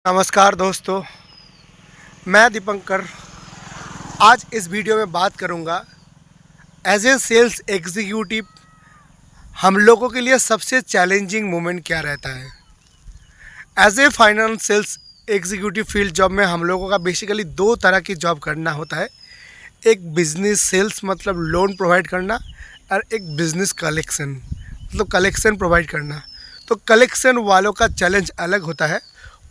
नमस्कार दोस्तों, मैं दीपंकर। आज इस वीडियो में बात करूंगा एज ए सेल्स एग्जीक्यूटिव हम लोगों के लिए सबसे चैलेंजिंग मोमेंट क्या रहता है। As a finance sales executive field job में हम लोगों का बेसिकली दो तरह की जॉब करना होता है। एक बिजनेस सेल्स मतलब लोन प्रोवाइड करना, और एक बिजनेस कलेक्शन मतलब कलेक्शन प्रोवाइड करना। तो कलेक्शन वालों का चैलेंज अलग होता है,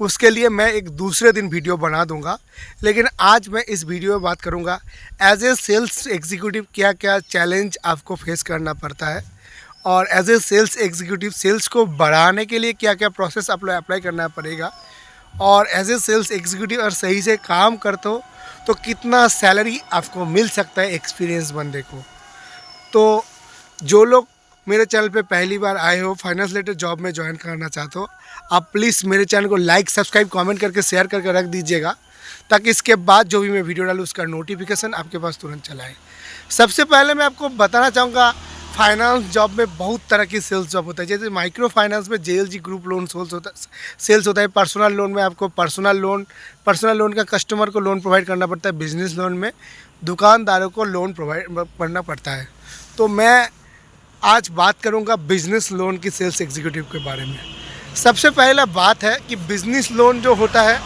उसके लिए मैं एक दूसरे दिन वीडियो बना दूंगा। लेकिन आज मैं इस वीडियो में बात करूंगा एज ए सेल्स एग्जीक्यूटिव क्या क्या चैलेंज आपको फेस करना पड़ता है, और as a sales executive sales को बढ़ाने के लिए क्या क्या प्रोसेस आप अप्लाई करना पड़ेगा, और एज ए सेल्स एग्जीक्यूटिव अगर सही से काम करते हो तो कितना सैलरी आपको मिल सकता है एक्सपीरियंस बंदे को। तो जो लोग मेरे चैनल पे पहली बार आए हो, फाइनेंस रिलेटेड जॉब में ज्वाइन करना चाहते हो, आप प्लीज़ मेरे चैनल को लाइक सब्सक्राइब कमेंट करके शेयर करके रख दीजिएगा, ताकि इसके बाद जो भी मैं वीडियो डालूँ उसका नोटिफिकेशन आपके पास तुरंत चला आए। सबसे पहले मैं आपको बताना चाहूँगा, फाइनेंस जॉब में बहुत तरह की सेल्स जॉब होता है। जैसे माइक्रो फाइनेंस में JLG ग्रुप लोन सेल्स होता है। पर्सनल लोन में आपको पर्सनल लोन का कस्टमर को लोन प्रोवाइड करना पड़ता है। बिजनेस लोन में दुकानदारों को लोन प्रोवाइड करना पड़ता है। तो मैं आज बात करूंगा बिज़नेस लोन की सेल्स एग्जीक्यूटिव के बारे में। सबसे पहला बात है कि बिज़नेस लोन जो होता है,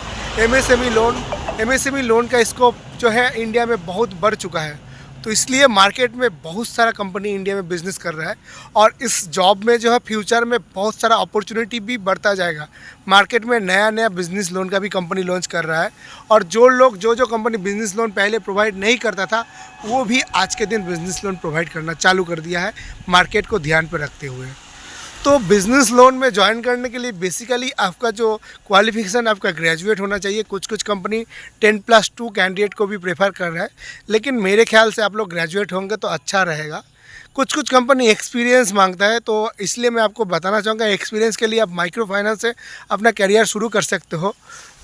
MSME लोन का स्कोप जो है इंडिया में बहुत बढ़ चुका है। तो इसलिए मार्केट में बहुत सारा कंपनी इंडिया में बिज़नेस कर रहा है, और इस जॉब में जो है फ्यूचर में बहुत सारा अपॉर्चुनिटी भी बढ़ता जाएगा। मार्केट में नया नया बिज़नेस लोन का भी कंपनी लॉन्च कर रहा है, और जो कंपनी बिज़नेस लोन पहले प्रोवाइड नहीं करता था वो भी आज के दिन बिज़नेस लोन प्रोवाइड करना चालू कर दिया है, मार्केट को ध्यान पर रखते हुए। तो बिज़नेस लोन में ज्वाइन करने के लिए बेसिकली आपका जो क्वालिफिकेशन आपका ग्रेजुएट होना चाहिए। कुछ कंपनी 10+2 कैंडिडेट को भी प्रेफर कर रहा है, लेकिन मेरे ख्याल से आप लोग ग्रेजुएट होंगे तो अच्छा रहेगा। कुछ कंपनी एक्सपीरियंस मांगता है, तो इसलिए मैं आपको बताना चाहूँगा एक्सपीरियंस के लिए आप माइक्रो फाइनेंस से अपना करियर शुरू कर सकते हो।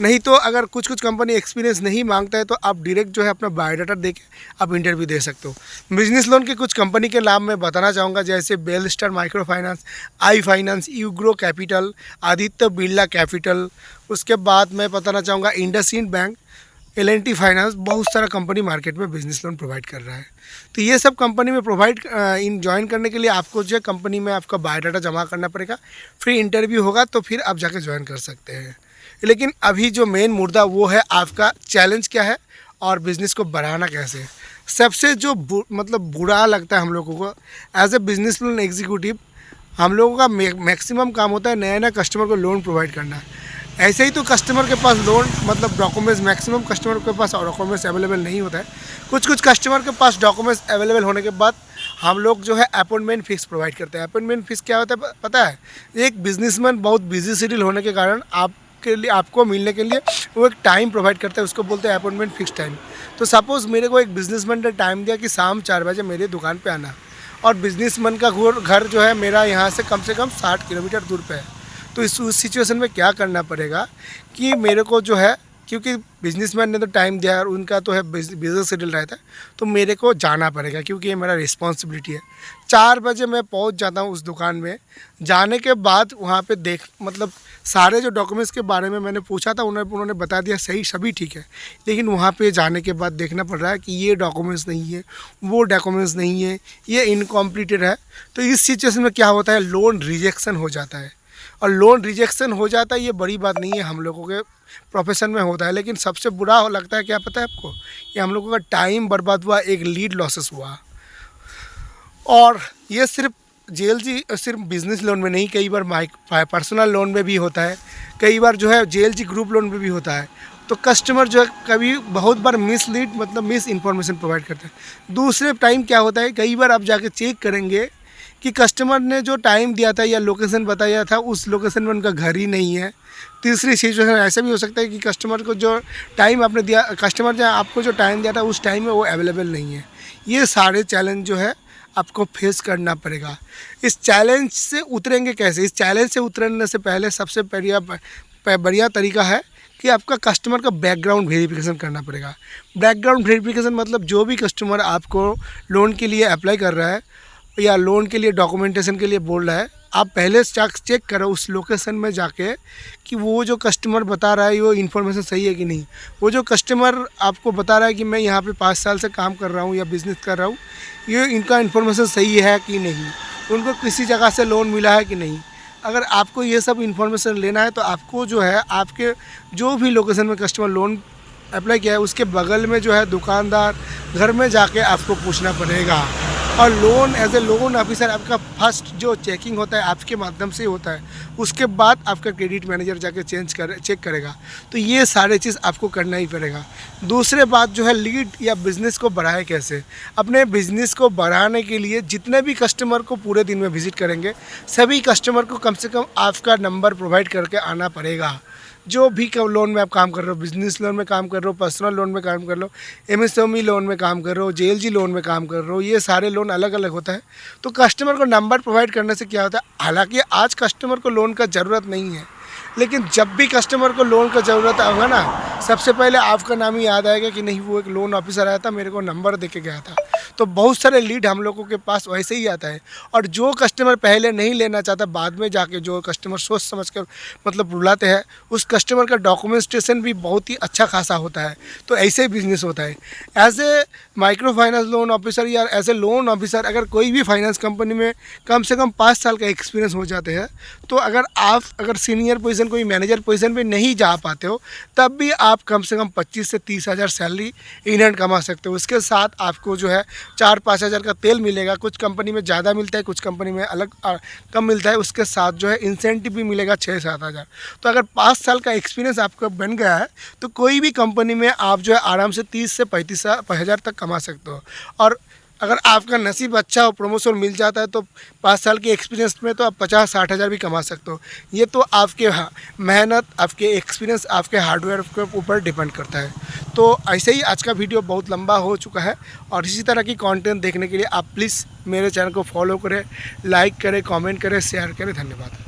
नहीं तो अगर कुछ कंपनी एक्सपीरियंस नहीं मांगता है तो आप डायरेक्ट जो है अपना बायोडाटा दे के आप इंटरव्यू दे सकते हो। बिजनेस लोन के कुछ कंपनी के नाम मैं बताना चाहूँगा, जैसे Belstar micro finance, I finance, Ugro capital, Aditya Birla capital. उसके बाद मैं बताना चाहूँगा इंडसइंड बैंक, L&T फाइनेंस। बहुत सारा कंपनी मार्केट में बिजनेस लोन प्रोवाइड कर रहा है। तो ये सब कंपनी में ज्वाइन करने के लिए आपको जो है कंपनी में आपका बायोडाटा जमा करना पड़ेगा, फिर इंटरव्यू होगा तो फिर आप जाके ज्वाइन कर सकते हैं। लेकिन अभी जो मेन मुद्दा वो है आपका चैलेंज क्या है और बिज़नेस को बढ़ाना कैसे। सबसे जो मतलब बुरा लगता है हम लोगों को as a business loan executive, हम लोगों का मैक्सिमम काम होता है नया कस्टमर को लोन प्रोवाइड करना। ऐसे ही तो कस्टमर के पास लोन मतलब डॉक्यूमेंट्स, मैक्सिमम कस्टमर के पास डॉक्यूमेंट्स अवेलेबल नहीं होता है। कुछ कस्टमर के पास डॉक्यूमेंट्स अवेलेबल होने के बाद हम लोग जो है अपॉइंटमेंट फ़ीस प्रोवाइड करते हैं। अपॉइंटमेंट फ़ीस क्या होता है पता है? एक बिजनेसमैन बहुत बिजी शेड्यूल होने के कारण आपको मिलने के लिए वो एक टाइम प्रोवाइड करता है, उसको बोलते हैं अपॉइंटमेंट फिक्स टाइम। तो सपोज़ मेरे को एक बिजनेसमैन ने टाइम दिया कि शाम 4 बजे मेरे दुकान पे आना, और बिजनेसमैन का घर जो है मेरा यहाँ से कम 60 किलोमीटर दूर पे है। तो इस सिचुएशन में क्या करना पड़ेगा कि मेरे को जो है, क्योंकि बिजनेसमैन ने तो टाइम दिया और उनका तो है बिजनेस शेड्यूल रहता है, तो मेरे को जाना पड़ेगा क्योंकि ये मेरा रिस्पॉन्सिबिलिटी है। 4 बजे मैं पहुंच जाता हूं उस दुकान में। जाने के बाद वहां पे मतलब सारे जो डॉक्यूमेंट्स के बारे में मैंने पूछा था उन्होंने बता दिया सही सभी ठीक है, लेकिन वहां पे जाने के बाद देखना पड़ रहा है कि ये डॉक्यूमेंट्स नहीं है, वो डॉक्यूमेंट्स नहीं है, ये इनकम्प्लीटेड है। तो इस सिचुएशन में क्या होता है, लोन रिजेक्शन हो जाता है। और लोन रिजेक्शन हो जाता है, ये बड़ी बात नहीं है, हम लोगों के प्रोफेशन में होता है। लेकिन सबसे बुरा लगता है क्या पता है आपको, कि हम लोगों का टाइम बर्बाद हुआ, एक लीड लॉसेस हुआ। और ये सिर्फ JLG सिर्फ बिजनेस लोन में नहीं, कई बार पर्सनल लोन में भी होता है, कई बार जो है JLG ग्रुप लोन में भी होता है। तो कस्टमर जो है कभी बहुत बार मिस इन्फॉर्मेशन प्रोवाइड करता है। दूसरे टाइम क्या होता है, कई बार आप जाके चेक करेंगे कि कस्टमर ने जो टाइम दिया था या लोकेशन बताया था उस लोकेशन में उनका घर ही नहीं है। तीसरी सिचुएशन ऐसा भी हो सकता है कि कस्टमर को जो टाइम आपने दिया, कस्टमर जो आपको जो टाइम दिया था उस टाइम में वो अवेलेबल नहीं है। ये सारे चैलेंज जो है आपको फेस करना पड़ेगा। इस चैलेंज से उतरेंगे कैसे? इस चैलेंज से उतरने से पहले सबसे बढ़िया तरीका है कि आपका कस्टमर का बैकग्राउंड वेरिफिकेशन करना पड़ेगा। बैकग्राउंड वेरिफिकेशन मतलब जो भी कस्टमर आपको लोन के लिए अप्लाई कर रहा है, या लोन के लिए डॉक्यूमेंटेशन के लिए बोल रहा है, आप पहले चेक करो उस लोकेशन में जाके कि वो जो कस्टमर बता रहा है वो इन्फॉर्मेशन सही है कि नहीं। वो जो कस्टमर आपको बता रहा है कि मैं यहाँ पे 5 साल से काम कर रहा हूँ या बिज़नेस कर रहा हूँ, ये इनका इन्फॉर्मेशन सही है कि नहीं, उनको किसी जगह से लोन मिला है कि नहीं। अगर आपको ये सब इन्फॉर्मेशन लेना है तो आपको जो है आपके जो भी लोकेशन में कस्टमर लोन अप्लाई किया है उसके बगल में जो है दुकानदार घर में जाके आपको पूछना पड़ेगा। और loan as a loan officer आपका फर्स्ट जो चेकिंग होता है आपके माध्यम से होता है, उसके बाद आपका क्रेडिट मैनेजर जाके चेक करेगा। तो ये सारे चीज़ आपको करना ही पड़ेगा। दूसरे बात जो है लीड या बिज़नेस को बढ़ाए कैसे। अपने बिज़नेस को बढ़ाने के लिए जितने भी कस्टमर को पूरे दिन में विज़िट करेंगे सभी कस्टमर को कम से कम आपका नंबर प्रोवाइड करके आना पड़ेगा। जो भी लोन में आप काम कर रहे हो, बिज़नेस लोन में काम कर रहे हो, पर्सनल लोन में काम कर लो, एमएसएमई लोन में काम कर रहे हो, जेएलजी लोन में काम कर रहे हो, ये सारे लोन अलग अलग होता है। तो कस्टमर को नंबर प्रोवाइड करने से क्या होता है, हालांकि आज कस्टमर को लोन का ज़रूरत नहीं है, लेकिन जब भी कस्टमर को लोन का ज़रूरत होगा ना, सबसे पहले आपका नाम ही याद आएगा कि नहीं वो एक लोन ऑफिसर आया था, मेरे को नंबर दे के गया था। तो बहुत सारे लीड हम लोगों के पास वैसे ही आता है। और जो कस्टमर पहले नहीं लेना चाहता, बाद में जाके जो कस्टमर सोच समझ कर मतलब बुलाते हैं, उस कस्टमर का डॉक्यूमेंटेशन भी बहुत ही अच्छा खासा होता है। तो ऐसे ही बिजनेस होता है। As a microfinance loan officer या एज ए लोन ऑफिसर अगर कोई भी फाइनेंस कंपनी में कम से कम 5 साल का एक्सपीरियंस हो जाते हैं, तो अगर सीनियर पोजीशन कोई मैनेजर पोजीशन पे नहीं जा पाते हो, तब भी आप कम से कम 25 से 30 हज़ार सैलरी इन हैंड कमा सकते हो। उसके साथ आपको जो है 4-5 हज़ार का तेल मिलेगा। कुछ कंपनी में ज़्यादा मिलता है, कुछ कंपनी में अलग कम मिलता है। उसके साथ जो है इंसेंटिव भी मिलेगा 6-7 हज़ार। तो अगर 5 साल का एक्सपीरियंस आपका बन गया है तो कोई भी कंपनी में आप जो है आराम से 30 से 35 हज़ार तक कमा सकते हो। और अगर आपका नसीब अच्छा हो, प्रमोशन मिल जाता है, तो 5 साल के एक्सपीरियंस में तो आप 50-60 हज़ार भी कमा सकते हो। ये तो आपके मेहनत, आपके एक्सपीरियंस, आपके हार्डवेयर के ऊपर डिपेंड करता है। तो ऐसे ही आज का वीडियो बहुत लंबा हो चुका है, और इसी तरह की कंटेंट देखने के लिए आप प्लीज़ मेरे चैनल को फॉलो करें, लाइक करें, कमेंट करें, शेयर करें। धन्यवाद।